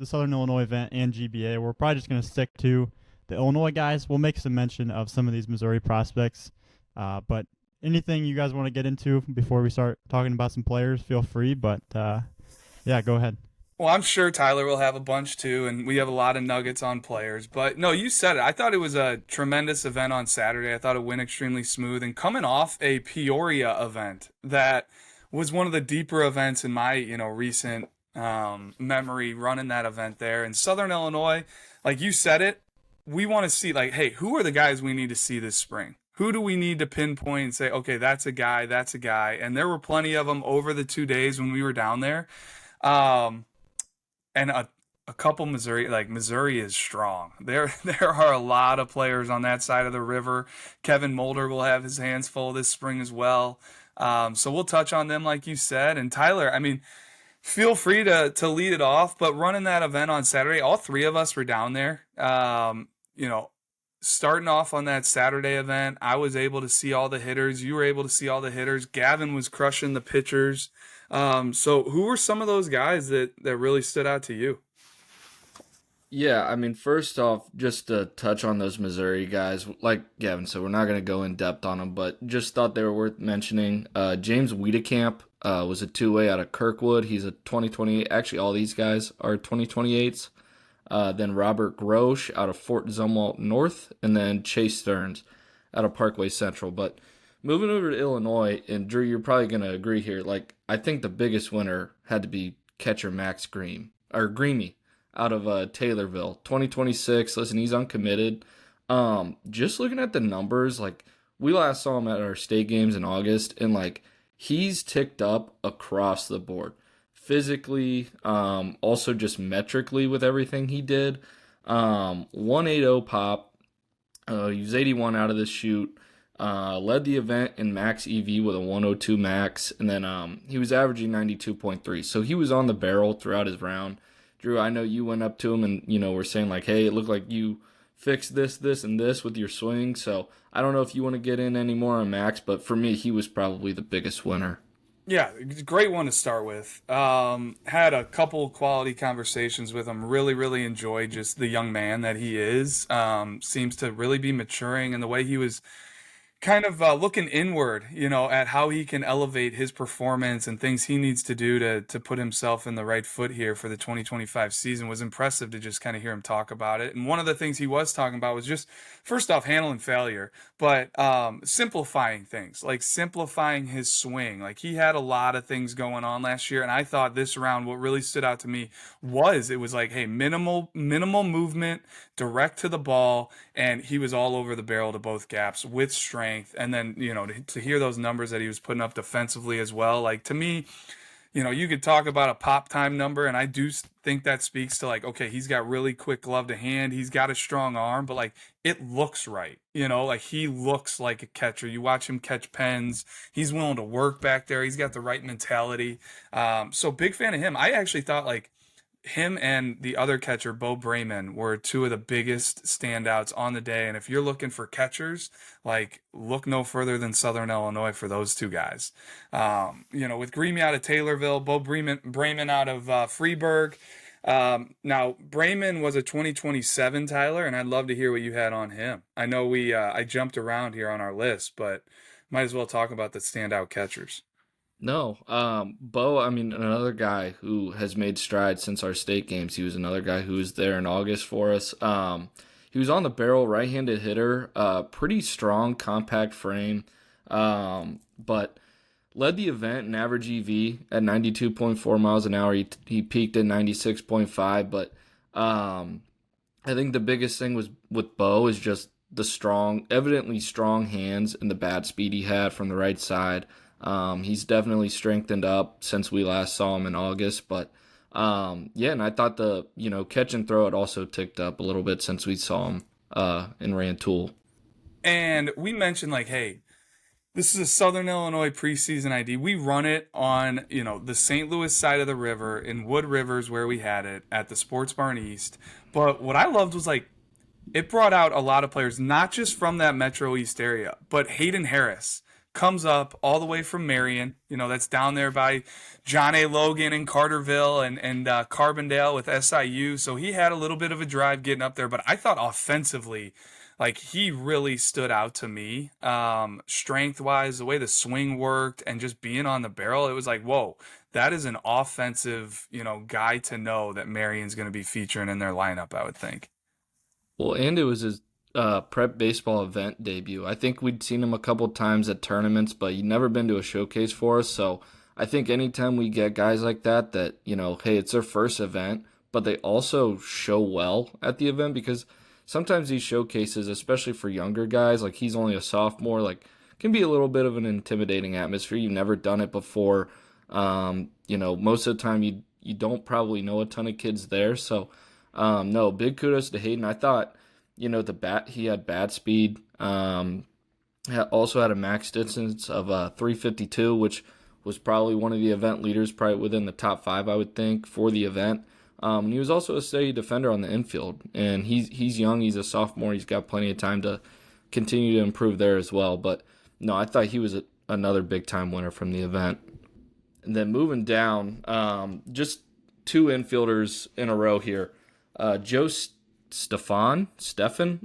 the Southern Illinois event and GBA. We're probably just going to stick to the Illinois guys. We'll make some mention of some of these Missouri prospects. But anything you guys want to get into before we start talking about some players, feel free. But yeah, go ahead. Well, I'm sure Tyler will have a bunch too, and we have a lot of nuggets on players. But no, you said it. I thought it was a tremendous event on Saturday. I thought it went extremely smooth. And coming off a Peoria event that was one of the deeper events in my, recent memory running that event there in Southern Illinois, like you said it, we want to see like, hey, who are the guys we need to see this spring? Who do we need to pinpoint and say, okay, that's a guy, that's a guy? And there were plenty of them over the 2 days when we were down there. And a couple Missouri, like Missouri is strong. There are a lot of players on that side of the river. Kevin Mulder will have his hands full this spring as well. So we'll touch on them like you said. And Tyler, I mean, feel free to lead it off. But running that event on Saturday, all three of us were down there. Starting off on that Saturday event, I was able to see all the hitters. You were able to see all the hitters. Gavin was crushing the pitchers. So who were some of those guys that really stood out to you? Yeah, I mean, first off, just to touch on those Missouri guys, like Gavin said, we're not going to go in depth on them, but just thought they were worth mentioning. James Wiedekamp was a two-way out of Kirkwood. He's a 2028. Actually, all these guys are 2028s. Then Robert Grosh out of Fort Zumwalt North, and then Chase Stearns out of Parkway Central. But moving over to Illinois, and Drew, you're probably going to agree here. Like, I think the biggest winner had to be catcher Max Greamy out of Taylorville, 2026. Listen, he's uncommitted. Just looking at the numbers, like we last saw him at our state games in August, and like he's ticked up across the board, physically, also just metrically with everything he did. 180 pop. He was 81 out of the chute. Led the event in max EV with a 102 max, and then he was averaging 92.3. So he was on the barrel throughout his round. Drew, I know you went up to him and, were saying like, hey, it looked like you fixed this, this, and this with your swing. So I don't know if you want to get in any more on Max, but for me, he was probably the biggest winner. Yeah, great one to start with. Had a couple quality conversations with him. Really, really enjoyed just the young man that he is. Seems to really be maturing in the way he was kind of looking inward, at how he can elevate his performance and things he needs to do to put himself in the right foot here for the 2025 season was impressive to just kind of hear him talk about it. And one of the things he was talking about was just, first off, handling failure, but simplifying things, like simplifying his swing. Like he had a lot of things going on last year, and I thought this round, what really stood out to me was it was like, hey, minimal movement, direct to the ball, and he was all over the barrel to both gaps with strength. And then, to hear those numbers that he was putting up defensively as well, like to me, you could talk about a pop time number, and I do think that speaks to like, okay, he's got really quick glove to hand, he's got a strong arm, but like it looks right, like he looks like a catcher. You watch him catch pens, he's willing to work back there, he's got the right mentality. So big fan of him. I actually thought like him and the other catcher, Bo Brayman, were two of the biggest standouts on the day. And if you're looking for catchers, like look no further than Southern Illinois for those two guys. With Greamy out of Taylorville, Bo Brayman out of Freeburg. Now, Brayman was a 2027, Tyler, and I'd love to hear what you had on him. I know I jumped around here on our list, but might as well talk about the standout catchers. No, Bo, I mean, another guy who has made strides since our state games. He was another guy who was there in August for us. He was on the barrel, right-handed hitter, pretty strong, compact frame, but led the event in average EV at 92.4 miles an hour. He peaked at 96.5, but I think the biggest thing was with Bo is just the evidently strong hands and the bat speed he had from the right side. He's definitely strengthened up since we last saw him in August, but and I thought the catch and throw had also ticked up a little bit since we saw him in Rantoul. And we mentioned like, hey, this is a Southern Illinois preseason ID. We run it on the St. Louis side of the river in Wood Rivers where we had it at the Sports Barn East. But what I loved was like it brought out a lot of players, not just from that Metro East area, but Hayden Harris comes up all the way from Marion. That's down there by John A. Logan and Carterville and Carbondale with SIU. So he had a little bit of a drive getting up there, but I thought offensively, like he really stood out to me. Strength wise, the way the swing worked and just being on the barrel, it was like, whoa, that is an offensive, guy to know that Marion's going to be featuring in their lineup, I would think. Well, and it was his prep baseball event debut. I think we'd seen him a couple times at tournaments, but he'd never been to a showcase for us. So I think anytime we get guys like that, hey, it's their first event, but they also show well at the event, because sometimes these showcases, especially for younger guys, like he's only a sophomore, like can be a little bit of an intimidating atmosphere. You've never done it before. Most of the time you don't probably know a ton of kids there. So, no, big kudos to Hayden. I thought, he had bat speed. Also had a max distance of 352, which was probably one of the event leaders, probably within the top 5, I would think, for the event. And he was also a steady defender on the infield, and he's young. He's a sophomore. He's got plenty of time to continue to improve there as well. But no, I thought he was another big time winner from the event. And then moving down, just 2 infielders in a row here. Joe Stefan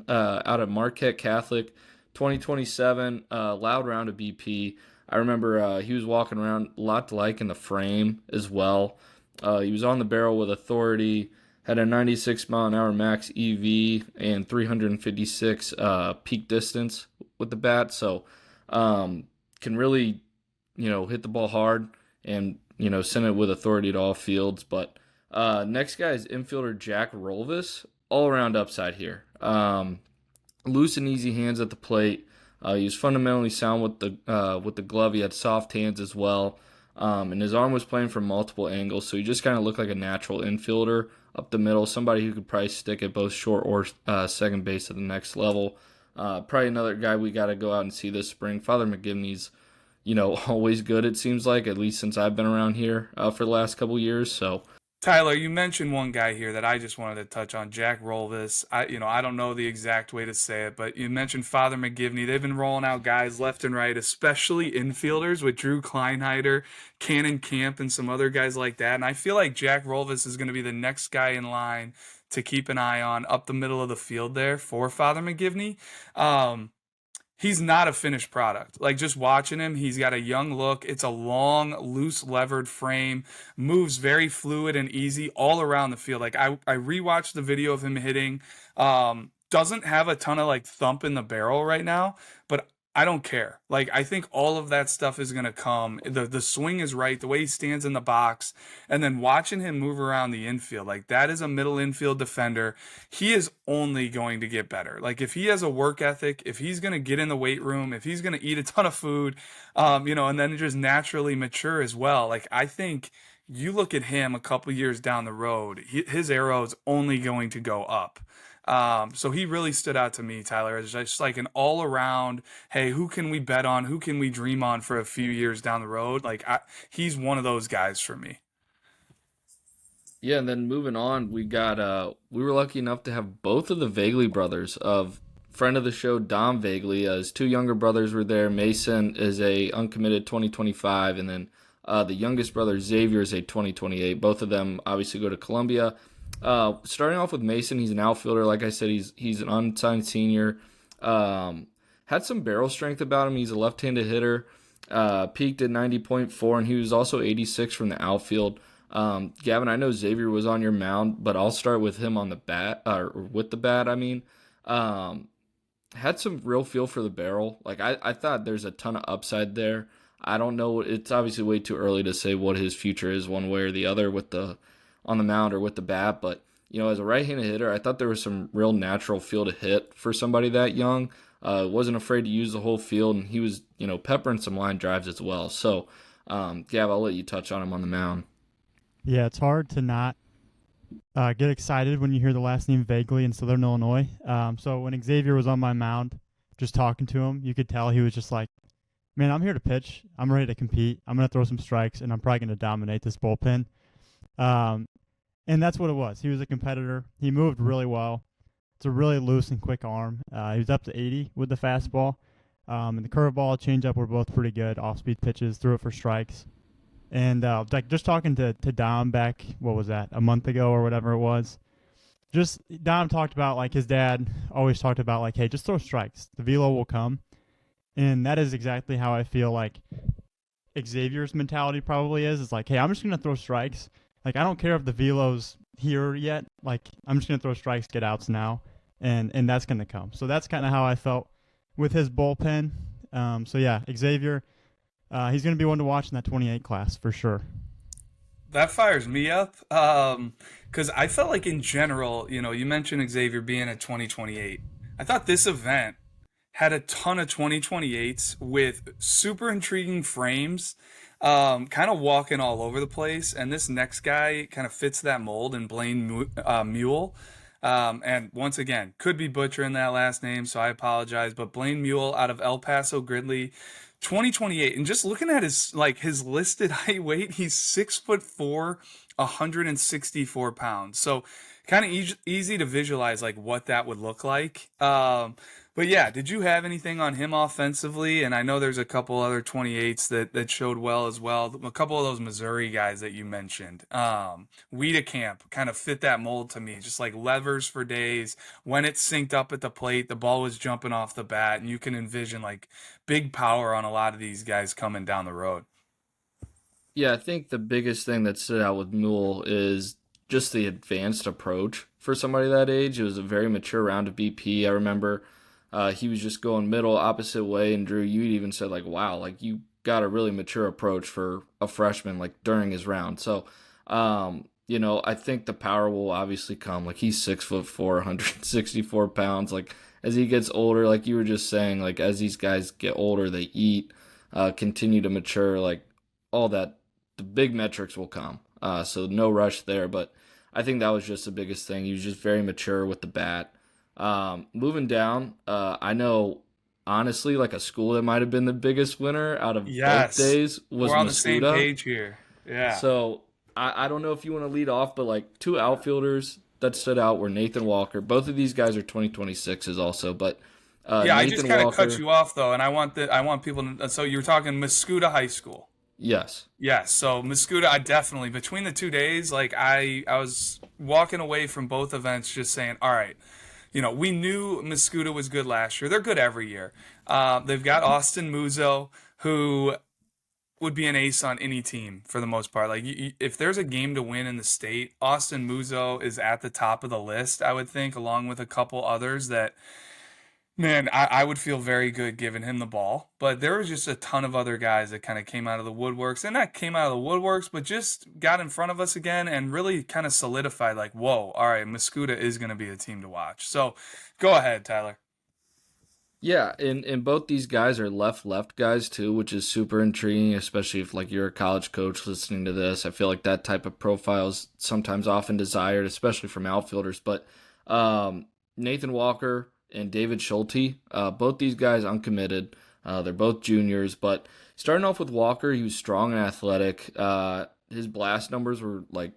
out of Marquette Catholic, 2027, loud round of BP. I remember he was walking around a lot to like in the frame as well. He was on the barrel with authority, had a 96 mile an hour max EV and 356 peak distance with the bat. So can really, hit the ball hard and, send it with authority to all fields. But next guy is infielder Jack Rolvis. All around upside here. Loose and easy hands at the plate. He was fundamentally sound with the glove. He had soft hands as well. And his arm was playing from multiple angles, so he just kind of looked like a natural infielder up the middle, somebody who could probably stick at both short or second base at the next level. Probably another guy we got to go out and see this spring. Father McGivney's, always good, it seems like, at least since I've been around here for the last couple years. So, Tyler, you mentioned one guy here that I just wanted to touch on, Jack Rolvis. I don't know the exact way to say it, but you mentioned Father McGivney. They've been rolling out guys left and right, especially infielders with Drew Kleinheider, Cannon Camp, and some other guys like that. And I feel like Jack Rolvis is going to be the next guy in line to keep an eye on up the middle of the field there for Father McGivney. He's not a finished product. Like, just watching him, he's got a young look. It's a long, loose, levered frame, moves very fluid and easy all around the field. Like, I rewatched the video of him hitting. Doesn't have a ton of, like, thump in the barrel right now, but I don't care. Like, I think all of that stuff is going to come. The swing is right, the way he stands in the box, and then watching him move around the infield, like, that is a middle infield defender. He is only going to get better. Like, if he has a work ethic, if he's going to get in the weight room, if he's going to eat a ton of food, and then just naturally mature as well, like, I think you look at him a couple years down the road, his arrow is only going to go up. So he really stood out to me, Tyler, as just like an all-around, hey, who can we bet on? Who can we dream on for a few years down the road? Like, he's one of those guys for me. Yeah, and then moving on, we were lucky enough to have both of the Vagley brothers, of friend of the show, Dom Vagley. His 2 younger brothers were there. Mason is a uncommitted 2025, and then the youngest brother, Xavier, is a 2028. Both of them obviously go to Columbia. Starting off with Mason, he's an outfielder. Like I said, he's an unsigned senior. Had some barrel strength about him. He's a left-handed hitter. Peaked at 90.4, and he was also 86 from the outfield. Gavin, I know Xavier was on your mound, but I'll start with him on the bat, or with the bat, I mean. Had some real feel for the barrel. Like, I thought there's a ton of upside there. I don't know. It's obviously way too early to say what his future is one way or the other on the mound or with the bat, but as a right-handed hitter, I thought there was some real natural feel to hit for somebody that young. Wasn't afraid to use the whole field, and he was peppering some line drives as well. So Gav, I'll let you touch on him on the mound. Yeah, it's hard to not get excited when you hear the last name Vaguely in Southern Illinois. So when Xavier was on my mound, just talking to him, you could tell he was just like, man, I'm here to pitch. I'm ready to compete. I'm going to throw some strikes, and I'm probably going to dominate this bullpen. And that's what it was. He was a competitor. He moved really well. It's a really loose and quick arm. He was up to 80 with the fastball. And the curveball, changeup were both pretty good. Off-speed pitches, threw it for strikes. And like just talking to Dom back, what was that, a month ago or whatever it was. Just Dom talked about like his dad always talked about like, hey, just throw strikes. The velo will come. And that is exactly how I feel like Xavier's mentality probably is. It's like, hey, I'm just gonna throw strikes. Like I don't care if the velo's here yet. Like I'm just gonna throw strikes, get outs now, and that's gonna come. So that's kind of how I felt with his bullpen. So yeah, Xavier, he's gonna be one to watch in that 28 class for sure. That fires me up because I felt like in general, you mentioned Xavier being at 2028. I thought this event had a ton of 2028s with super intriguing frames, kind of walking all over the place. And this next guy kind of fits that mold in Blaine Mule. And once again, could be butchering that last name, so I apologize. But Blaine Mule out of El Paso Gridley, 2028. And just looking at his listed height weight, he's 6'4", 164 pounds. So kind of easy to visualize like what that would look like. But yeah, did you have anything on him offensively? And I know there's a couple other 28s that showed well as well. A couple of those Missouri guys that you mentioned. Wiedekamp kind of fit that mold to me, just like levers for days. When it's synced up at the plate, the ball was jumping off the bat, and you can envision like big power on a lot of these guys coming down the road. Yeah, I think the biggest thing that stood out with Mule is just the advanced approach for somebody that age. It was a very mature round of BP. I remember he was just going middle, opposite way, and Drew, you even said like, "Wow, like you got a really mature approach for a freshman." Like during his round, so I think the power will obviously come. Like he's 6'4", 164 pounds. Like as he gets older, like you were just saying, like as these guys get older, they eat, continue to mature, like all that. The big metrics will come. So no rush there, but I think that was just the biggest thing. He was just very mature with the bat. Moving down, I know honestly, like a school that might have been the biggest winner out of both days was we're on Mascuda. the same page here. Yeah. So I don't know if you want to lead off, but like two outfielders that stood out were Nathan Walker. Both of these guys are 2026s also, but yeah, Nathan I just kind of Walker, cut you off though, and I want people to. So you were talking Mascuda High School. yes. Yes, so Mascuda, I definitely between the 2 days, like I was walking away from both events, just saying, all right, we knew Mascuda was good last year. They're good every year. They've got Austin Muzo, who would be an ace on any team for the most part. Like if there's a game to win in the state, Austin Muzo is at the top of the list, I would think, along with a couple others that. Man, I would feel very good giving him the ball, but there was just a ton of other guys that kind of came out of the woodworks, and not came out of the woodworks, but just got in front of us again and really kind of solidified like, whoa, all right, Mascuda is going to be a team to watch. So go ahead, Tyler. Yeah, and both these guys are left guys too, which is super intriguing, especially if like you're a college coach listening to this. I feel like that type of profile is sometimes often desired, especially from outfielders. But Nathan Walker and David Schulte, both these guys uncommitted. They're both juniors, but starting off with Walker, he was strong and athletic. His blast numbers were like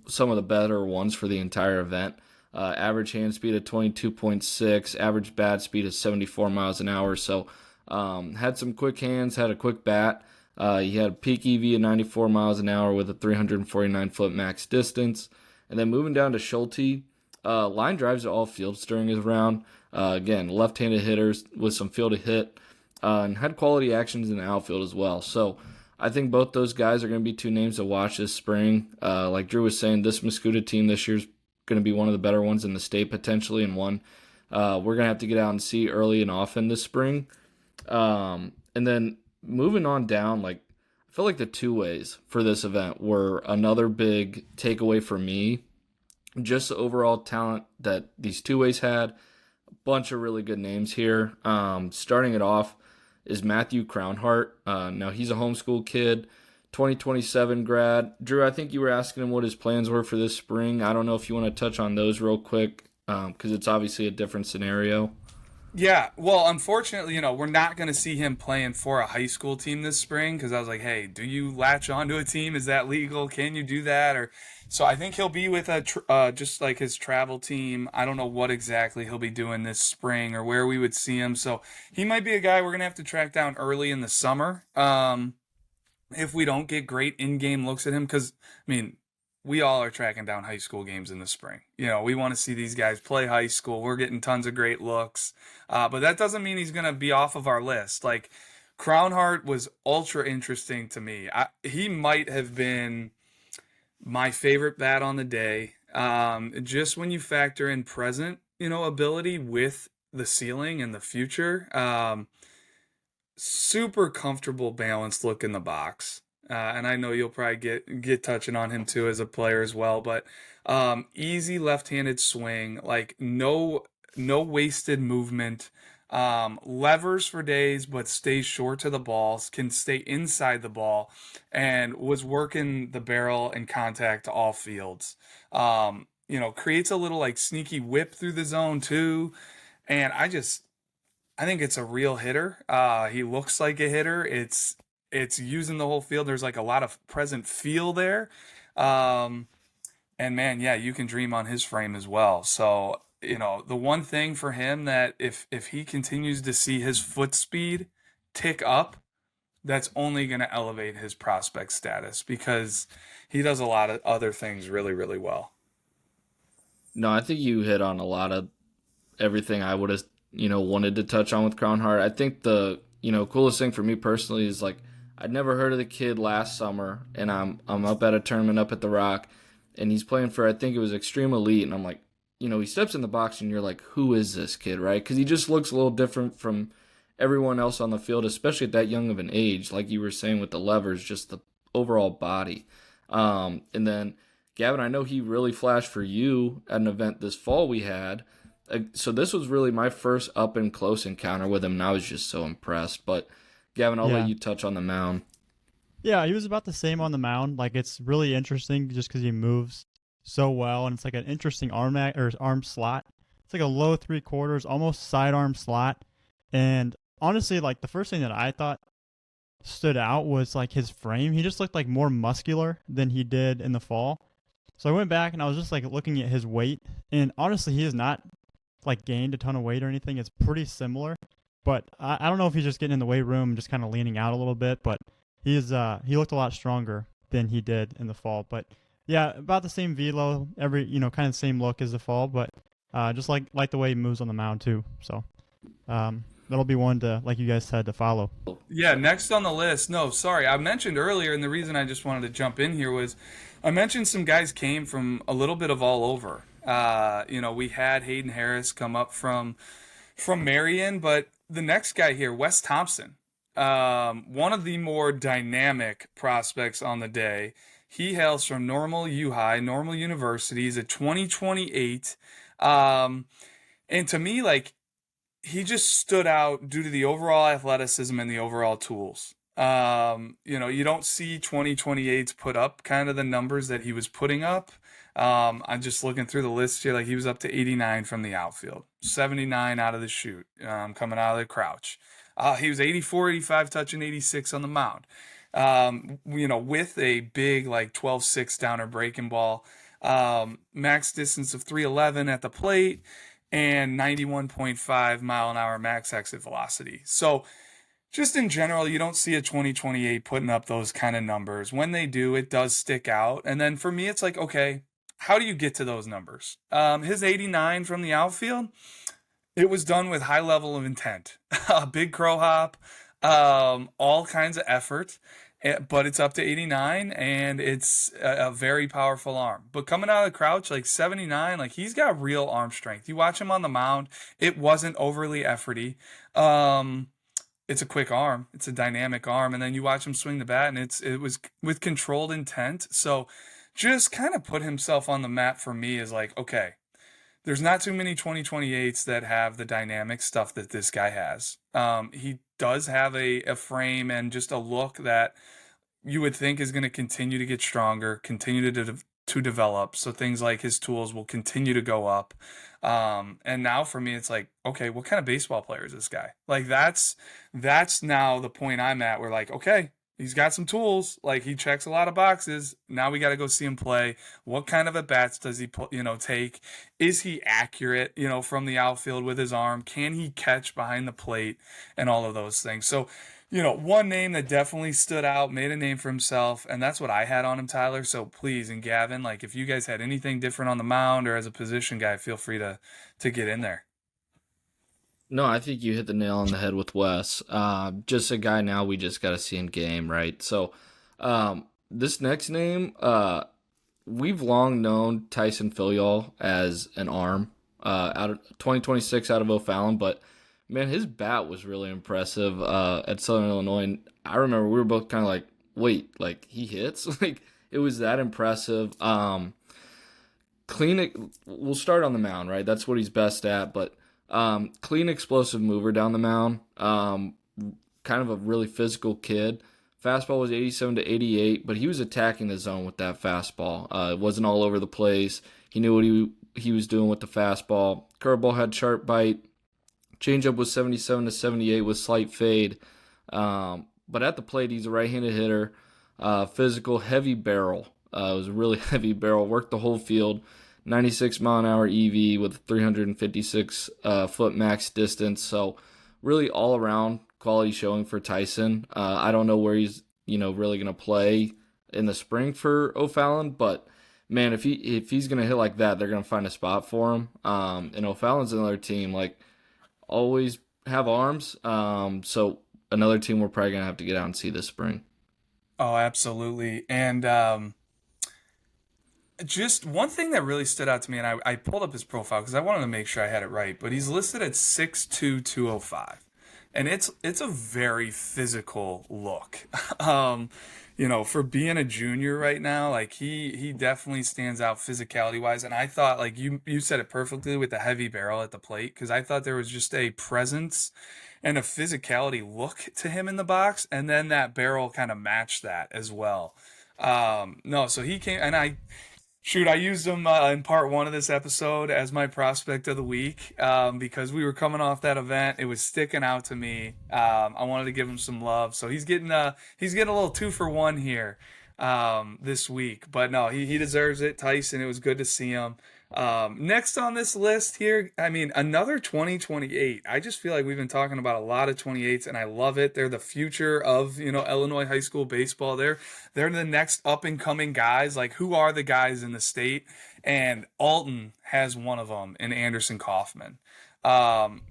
some of the better ones for the entire event. Average hand speed of 22.6, average bat speed of 74 miles an hour. So had some quick hands, had a quick bat. He had a peak EV of 94 miles an hour with a 349-foot max distance. And then moving down to Schulte, line drives to all fields during his round. Again, left-handed hitters with some field to hit, and had quality actions in the outfield as well. So I think both those guys are going to be two names to watch this spring. Like Drew was saying, this Mascuda team this year is going to be one of the better ones in the state potentially, and one we're going to have to get out and see early and often this spring. And then moving on down, like I feel like the two ways for this event were another big takeaway for me. Just the overall talent that these two ways had. A bunch of really good names here. Starting it off is Matthew Crownhart. Now he's a homeschool kid, 2027 grad. Drew, I think you were asking him what his plans were for this spring. I don't know if you want to touch on those real quick because it's obviously a different scenario. Yeah, well, unfortunately, we're not going to see him playing for a high school team this spring because I was like, hey, do you latch onto a team? Is that legal? Can you do that? Or so I think he'll be with just like his travel team. I don't know what exactly he'll be doing this spring or where we would see him. So he might be a guy we're going to have to track down early in the summer. If we don't get great in-game looks at him, because I mean, we all are tracking down high school games in the spring. We want to see these guys play high school. We're getting tons of great looks, but that doesn't mean he's going to be off of our list. Like Crownheart was ultra interesting to me. He might have been my favorite bat on the day. Just when you factor in present, ability with the ceiling and the future. Super comfortable, balanced look in the box. And I know you'll probably get touching on him too as a player as well, but easy left-handed swing, like no wasted movement. Levers for days, but stays short to the ball, can stay inside the ball, and was working the barrel and contact to all fields. Creates a little like sneaky whip through the zone too. And I think it's a real hitter. He looks like a hitter. It's using the whole field. There's like a lot of present feel there. Um, and man, yeah, you can dream on his frame as well. So, the one thing for him that if he continues to see his foot speed tick up, that's only going to elevate his prospect status because he does a lot of other things really, really well. No, I think you hit on a lot of everything I would have, wanted to touch on with Crown Heart. I think the, coolest thing for me personally is like I'd never heard of the kid last summer, and I'm up at a tournament up at the Rock, and he's playing for I think it was Extreme Elite, and I'm like, he steps in the box and you're like, who is this kid, right? Because he just looks a little different from everyone else on the field, especially at that young of an age, like you were saying with the levers, just the overall body. And then Gavin, I know he really flashed for you at an event this fall we had. So this was really my first up and close encounter with him, and I was just so impressed. But Gavin, I'll let you touch on the mound. Yeah, he was about the same on the mound. Like it's really interesting just because he moves so well, and it's like an interesting arm slot. It's like a low 3/4, almost sidearm slot. And honestly, like the first thing that I thought stood out was like his frame. He just looked like more muscular than he did in the fall. So I went back and I was just like looking at his weight, and honestly, he has not like gained a ton of weight or anything. It's pretty similar, but I don't know if he's just getting in the weight room and just kind of leaning out a little bit. But he looked a lot stronger than he did in the fall. But yeah, about the same velo, kind of same look as the fall, but just like the way he moves on the mound too. So that'll be one to, like you guys said, to follow. Yeah, next on the list. No, sorry. I mentioned earlier, and the reason I just wanted to jump in here was I mentioned some guys came from a little bit of all over. We had Hayden Harris come up from Marion, but the next guy here, Wes Thompson, one of the more dynamic prospects on the day. He hails from Normal Normal University. He's a 2028. And to me, like, he just stood out due to the overall athleticism and the overall tools. You don't see 2028s put up kind of the numbers that he was putting up. I'm just looking through the list here. Like he was up to 89 from the outfield, 79 out of the chute, coming out of the crouch. He was 84, 85 touching 86 on the mound. With a big like 12-6 downer breaking ball, max distance of 311 at the plate, and 91.5 mile an hour max exit velocity. So just in general, you don't see a 2028 putting up those kind of numbers. When they do, it does stick out. And then for me, it's like, okay, how do you get to those numbers? His 89 from the outfield, it was done with high level of intent, a big crow hop, all kinds of effort. But it's up to 89, and it's a very powerful arm. But coming out of the crouch, like 79, like he's got real arm strength. You watch him on the mound, it wasn't overly efforty. It's a quick arm. It's a dynamic arm. And then you watch him swing the bat, and it was with controlled intent. So just kind of put himself on the map for me as like, okay, there's not too many 2028s that have the dynamic stuff that this guy has. He does have a frame and just a look that you would think is going to continue to get stronger, continue to to develop. So things like his tools will continue to go up. And now for me, it's like, okay, what kind of baseball player is this guy? Like that's now the point I'm at where like, okay, he's got some tools. Like he checks a lot of boxes. Now we got to go see him play. What kind of at bats does he, take? Is he accurate, from the outfield with his arm? Can he catch behind the plate and all of those things? So, one name that definitely stood out, made a name for himself, and that's what I had on him, Tyler. So please, and Gavin, like if you guys had anything different on the mound or as a position guy, feel free to get in there. No, I think you hit the nail on the head with Wes. Just a guy now we just got to see in game, right? So this next name, we've long known Tyson Filial as an arm out of 2026 out of O'Fallon, but man, his bat was really impressive at Southern Illinois. And I remember we were both kind of like, wait, like he hits? Like it was that impressive. We'll start on the mound, right? That's what he's best at, but clean, explosive mover down the mound. Kind of a really physical kid. Fastball was 87 to 88, but he was attacking the zone with that fastball. It wasn't all over the place. He knew what he was doing with the fastball. Curveball had sharp bite. Changeup was 77 to 78 with slight fade. But at the plate, he's a right-handed hitter. Physical, heavy barrel. It was a really heavy barrel. Worked the whole field. 96 mile an hour EV with 356 foot max distance. So really all around quality showing for Tyson. I don't know where he's really going to play in the spring for O'Fallon, but man, if he's going to hit like that, they're going to find a spot for him. And O'Fallon's another team like always have arms. So another team we're probably going to have to get out and see this spring. Oh, absolutely. And just one thing that really stood out to me, and I pulled up his profile because I wanted to make sure I had it right, but he's listed at 6'2", 205. And it's a very physical look. For being a junior right now, like he definitely stands out physicality wise. And I thought like you said it perfectly with the heavy barrel at the plate, because I thought there was just a presence and a physicality look to him in the box, and then that barrel kind of matched that as well. No, so he came, and I used him in part one of this episode as my prospect of the week because we were coming off that event. It was sticking out to me. I wanted to give him some love, so he's getting a little 2-for-1 here this week. But no, he deserves it, Tyson. It was good to see him. Next on this list here, I mean, another 2028. I just feel like we've been talking about a lot of 28s, and I love it. They're the future of, Illinois high school baseball. They're the next up and coming guys. Like, who are the guys in the state? And Alton has one of them in Anderson Kaufman.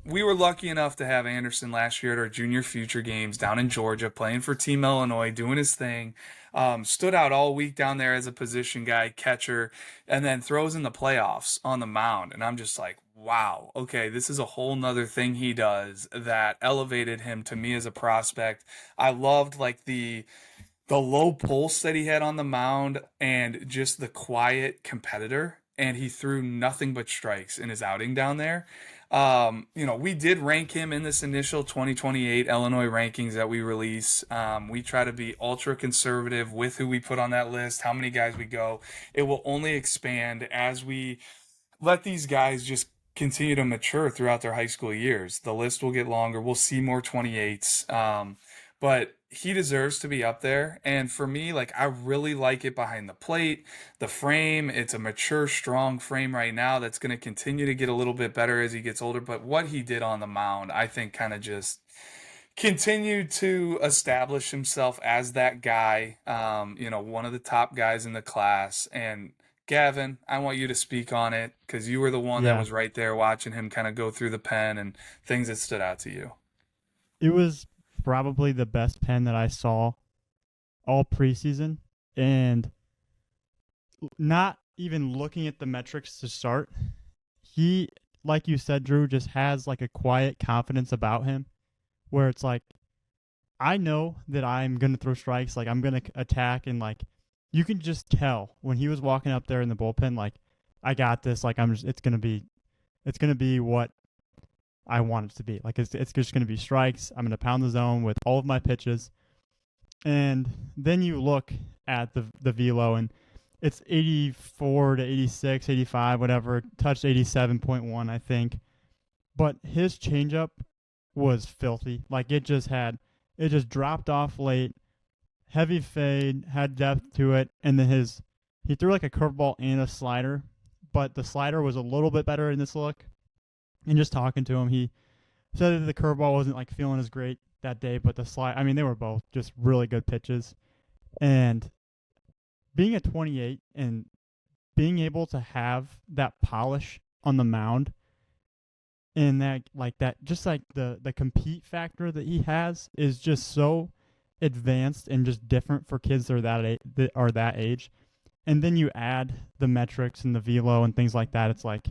We were lucky enough to have Anderson last year at our junior future games down in Georgia, playing for Team Illinois, doing his thing. Stood out all week down there as a position guy, catcher, and then throws in the playoffs on the mound. And I'm just like, wow, okay, this is a whole nother thing he does that elevated him to me as a prospect. I loved like the low pulse that he had on the mound and just the quiet competitor. And he threw nothing but strikes in his outing down there. We did rank him in this initial 2028 Illinois rankings that we release. We try to be ultra conservative with who we put on that list, how many guys we go. It will only expand as we let these guys just continue to mature throughout their high school years. The list will get longer. We'll see more 28s. But he deserves to be up there. And for me, like, I really like it behind the plate, the frame. It's a mature, strong frame right now that's going to continue to get a little bit better as he gets older. But what he did on the mound, I think kind of just continued to establish himself as that guy, one of the top guys in the class. And Gavin, I want you to speak on it because you were the one that was right there watching him kind of go through the pen and things that stood out to you. It was probably the best pen that I saw all preseason, and not even looking at the metrics to start, he, like you said, Drew, just has like a quiet confidence about him where it's like, I know that I'm going to throw strikes, like I'm going to attack, and like you can just tell when he was walking up there in the bullpen, like, I got this, like it's going to be what I want it to be. Like, it's just going to be strikes. I'm going to pound the zone with all of my pitches. And then you look at the velo, and it's 84 to 86, 85, whatever. Touched 87.1, I think. But his changeup was filthy. Like it just dropped off late, heavy fade, had depth to it, and then he threw like a curveball and a slider, but the slider was a little bit better in this look. And just talking to him, he said that the curveball wasn't like feeling as great that day, but the slide, I mean, they were both just really good pitches. And being at 28 and being able to have that polish on the mound and the compete factor that he has is just so advanced and just different for kids that are that age. And then you add the metrics and the velo and things like that. It's like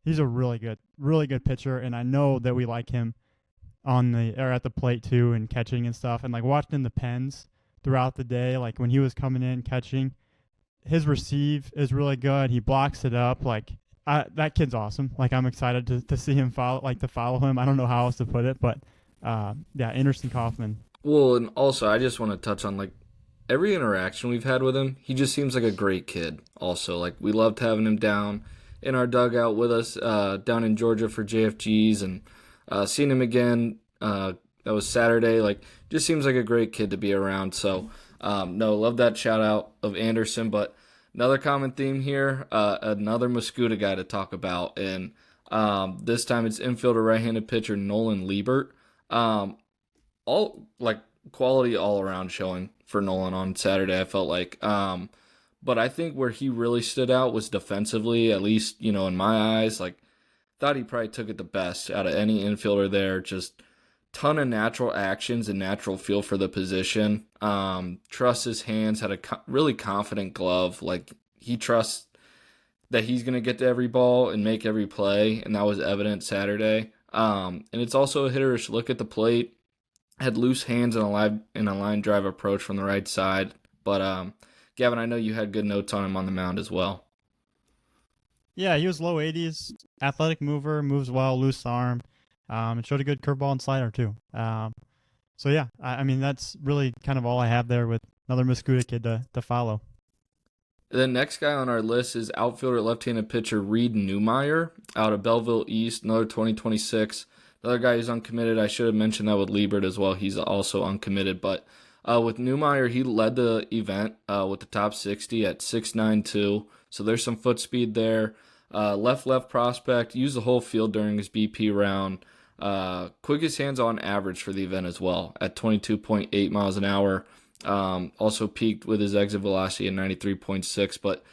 he's a really good pitcher, and I know that we like him at the plate too and catching and stuff. And like watching the pens throughout the day, like when he was coming in catching, his receive is really good. He blocks it up. Like that kid's awesome. Like I'm excited to see him follow him. I don't know how else to put it, but Anderson Kaufman. Well, and also I just want to touch on like every interaction we've had with him. He just seems like a great kid. Also, like we loved having him down in our dugout with us down in Georgia for JFGs, and seeing him again. That was Saturday. Like, just seems like a great kid to be around. So, love that shout out of Anderson. But another common theme here, another Muscuda guy to talk about, and this time it's infielder right-handed pitcher Nolan Liebert. All like quality all around showing for Nolan on Saturday. I felt like, but I think where he really stood out was defensively. At least in my eyes, like thought he probably took it the best out of any infielder there. Just ton of natural actions and natural feel for the position. Trusts his hands, had a really confident glove. Like he trusts that he's going to get to every ball and make every play, and that was evident Saturday. And it's also a hitterish look at the plate. Had loose hands in a line drive approach from the right side. But Gavin, I know you had good notes on him on the mound as well. Yeah, he was low 80s, athletic mover, moves well, loose arm. And showed a good curveball and slider too. So yeah, I mean that's really kind of all I have there with another Muscuda kid to follow. The next guy on our list is outfielder left-handed pitcher Reed Newmeyer out of Belleville East, another 2026. Another guy who's uncommitted. I should have mentioned that with Liebert as well. He's also uncommitted. But with Newmeyer, he led the event with the top 60 at 6.92. So there's some foot speed there. Left prospect. Used the whole field during his BP round. Quickest hands on average for the event as well at 22.8 miles an hour. Also peaked with his exit velocity at 93.6. But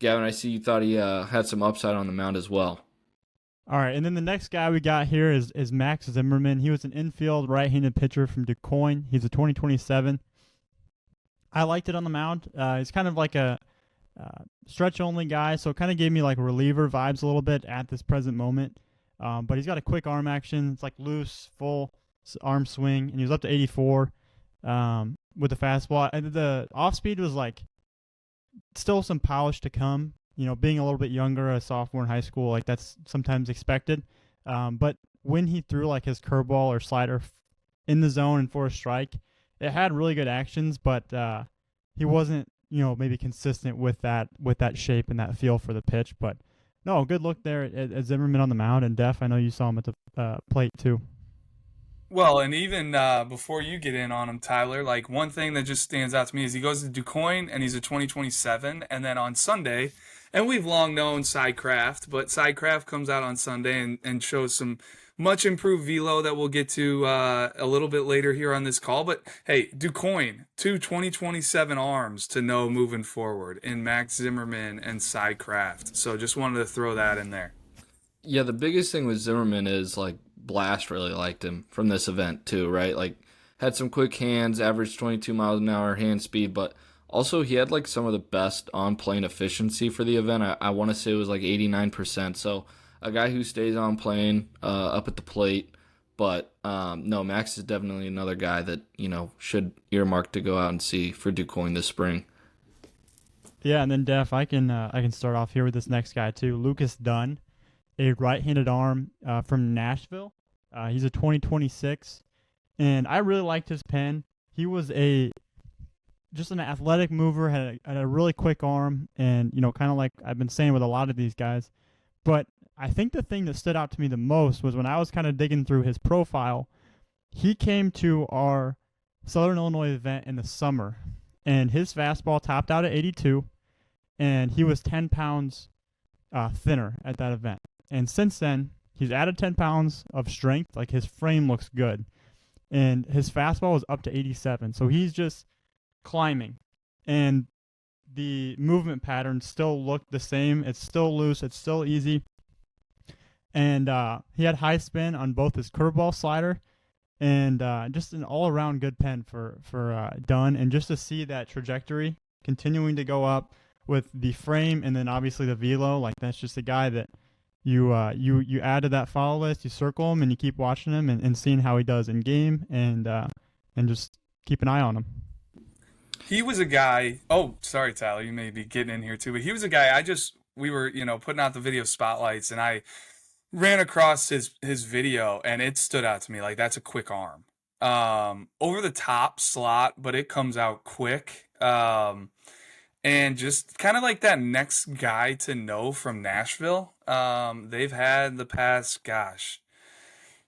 Gavin, I see you thought he had some upside on the mound as well. All right, and then the next guy we got here is Max Zimmerman. He was an infield right-handed pitcher from DuQuoin. He's a 2027. I liked it on the mound. He's kind of like a stretch-only guy, so it kind of gave me like reliever vibes a little bit at this present moment. But he's got a quick arm action. It's like loose, full arm swing, and he was up to 84 with the fastball. And the off-speed was like still some polish to come. Being a little bit younger, a sophomore in high school, like that's sometimes expected. But when he threw like his curveball or slider in the zone and for a strike, it had really good actions, but he wasn't, maybe consistent with that shape and that feel for the pitch. But no, good look there at Zimmerman on the mound, and Def, I know you saw him at the plate too. Well, and even before you get in on him, Tyler, like one thing that just stands out to me is he goes to DuQuoin and he's a 2027, and then on Sunday, and we've long known Sidecraft, but Sidecraft comes out on Sunday and shows some much improved velo that we'll get to a little bit later here on this call. But hey, DuQuoin, 2027 arms to know moving forward in Max Zimmerman and Sidecraft. So just wanted to throw that in there. Yeah, the biggest thing with Zimmerman is like Blast really liked him from this event too, right? Like had some quick hands, averaged 22 miles an hour hand speed, but also he had like some of the best on-plane efficiency for the event. I want to say it was like 89%. So a guy who stays on plane up at the plate. But no, Max is definitely another guy that, should earmark to go out and see for DuQuoin this spring. Yeah, and then Def, I can start off here with this next guy too. Lucas Dunn, a right-handed arm from Nashville. He's a 2026, and I really liked his pen. He was a just an athletic mover, had a really quick arm, and kind of like I've been saying with a lot of these guys. But I think the thing that stood out to me the most was when I was kind of digging through his profile. He came to our Southern Illinois event in the summer, and his fastball topped out at 82, and he was 10 pounds thinner at that event. And since then, he's added 10 pounds of strength. Like, his frame looks good, and his fastball is up to 87. So he's just climbing, and the movement patterns still look the same. It's still loose. It's still easy. And he had high spin on both his curveball slider and just an all-around good pen for Dunn. And just to see that trajectory continuing to go up with the frame and then obviously the velo, like, that's just a guy that you add to that follow list. You circle him and you keep watching him and seeing how he does in game, and just keep an eye on him. He was a guy. Oh, sorry, Tyler. You may be getting in here too, but he was a guy. We were, putting out the video spotlights, and I ran across his video, and it stood out to me. Like, that's a quick arm. Over the top slot, but it comes out quick. And just kind of like that next guy to know from Nashville. They've had the past,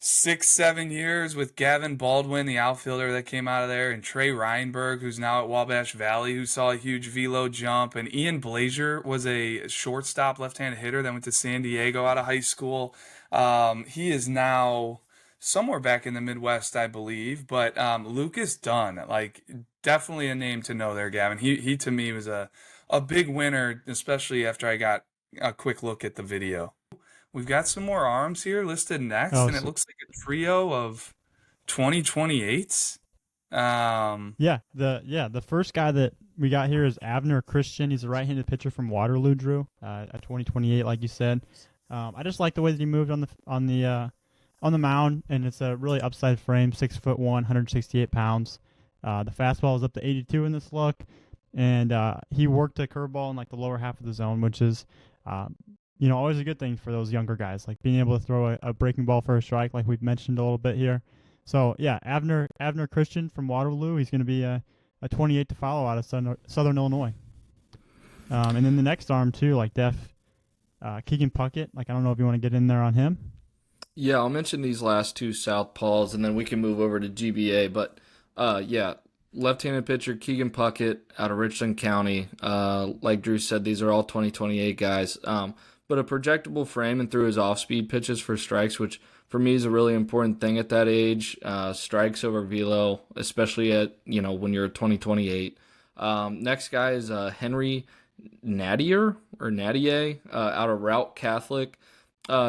6-7 years with Gavin Baldwin, the outfielder that came out of there, and Trey Reinberg, who's now at Wabash Valley, who saw a huge velo jump, and Ian Blazier was a shortstop left-handed hitter that went to San Diego out of high school. He is now somewhere back in the Midwest, I believe, but Lucas Dunn, like, definitely a name to know there, Gavin. He to me was a big winner, especially after I got a quick look at the video. We've got some more arms here listed next, and it looks like a trio of 2028s. The first guy that we got here is Avner Christian. He's a right-handed pitcher from Waterloo, Drew, at 2028, like you said. I just like the way that he moved on the mound, and it's a really upside frame, 6'1", 168 pounds. The fastball is up to 82 in this look, and he worked a curveball in like the lower half of the zone, which is always a good thing for those younger guys, like being able to throw a breaking ball for a strike, like we've mentioned a little bit here. So yeah, Avner Christian from Waterloo. He's going to be a 28 to follow out of Southern Illinois. And then the next arm too, like Keegan Puckett. Like, I don't know if you want to get in there on him. Yeah, I'll mention these last two southpaws, and then we can move over to GBA. But left-handed pitcher Keegan Puckett out of Richland County. Like Drew said, these are all 2028 guys. But a projectable frame and through his off-speed pitches for strikes, which for me is a really important thing at that age. Strikes over velo, especially at when you're 2028. Next guy is Henry Nadier out of Route Catholic.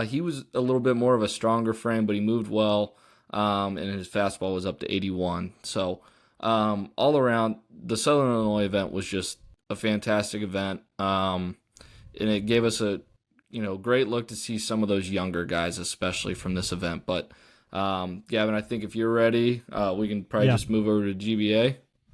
He was a little bit more of a stronger frame, but he moved well, and his fastball was up to 81. So all around, the Southern Illinois event was just a fantastic event, and it gave us a great look to see some of those younger guys, especially from this event. But Gavin, I think if you're ready, we can probably just move over to GBA.